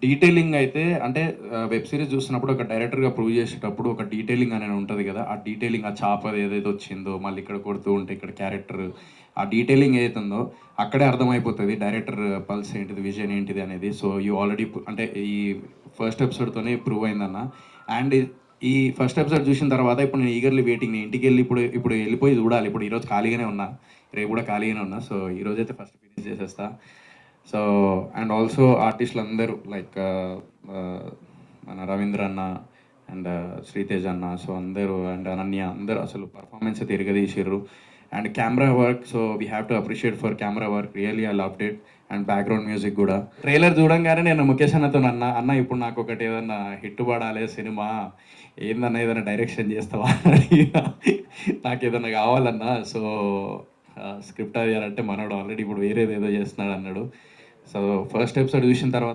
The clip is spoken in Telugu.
డీటెయిలింగ్ అయితే అంటే వెబ్ సిరీస్ చూస్తున్నప్పుడు ఒక డైరెక్టర్గా ప్రూవ్ చేసేటప్పుడు ఒక డీటెయిలింగ్ అనేది ఉంటుంది కదా, ఆ డీటెయిలింగ్ ఆ చాప ఏదైతే వచ్చిందో మళ్ళీ ఇక్కడ కొడుతూ ఉంటే ఇక్కడ క్యారెక్టర్, ఆ డీటెయిలింగ్ ఏదైతే ఉందో అక్కడే అర్థమైపోతుంది డైరెక్టర్ పల్స్ ఏంటిది, విజన్ ఏంటిది అనేది. సో యూ ఆల్రెడీ అంటే ఈ ఫస్ట్ ఎపిసోడ్తోనే ప్రూవ్ అయిందన్న. అండ్ ఈ ఫస్ట్ ఎపిసోడ్ చూసిన తర్వాత ఇప్పుడు నేను ఈగర్లీ వెయిటింగ్, నేను ఇంటికి వెళ్ళి ఇప్పుడు ఇప్పుడు వెళ్ళిపోయి చూడాలి. ఇప్పుడు ఈరోజు ఖాళీగానే ఉన్నా, రేపు కూడా ఖాళీగానే ఉన్నా. సో ఈరోజు అయితే ఫస్ట్ ఫినిష్ చేసేస్తా. సో అండ్ ఆల్సో ఆర్టిస్టులు అందరూ లైక్ మన రవీంద్ర అన్న అండ్ శ్రీతేజ్ అన్న, సో అందరూ అండ్ అనన్య అందరూ అసలు పర్ఫార్మెన్స్ తిరగదీసిర్రు. And camera work, so we have to appreciate for camera work, really I loved it. And background music కూడా. ట్రైలర్ చూడంగానే నేను ముఖేష్ అన్నతో అన్న ఇప్పుడు నాకు ఒకటి ఏదన్నా హిట్ పడాలి సినిమా, ఏందన్నా ఏదైనా డైరెక్షన్ చేస్తావా నాకు ఏదన్నా కావాలన్నా. సో స్క్రిప్ట్ అది అంటే మనోడు ఆల్రెడీ ఇప్పుడు వేరేది ఏదో చేస్తున్నాడు అన్నాడు. సో ఫస్ట్ ఎపిసోడ్ చూసిన తర్వాత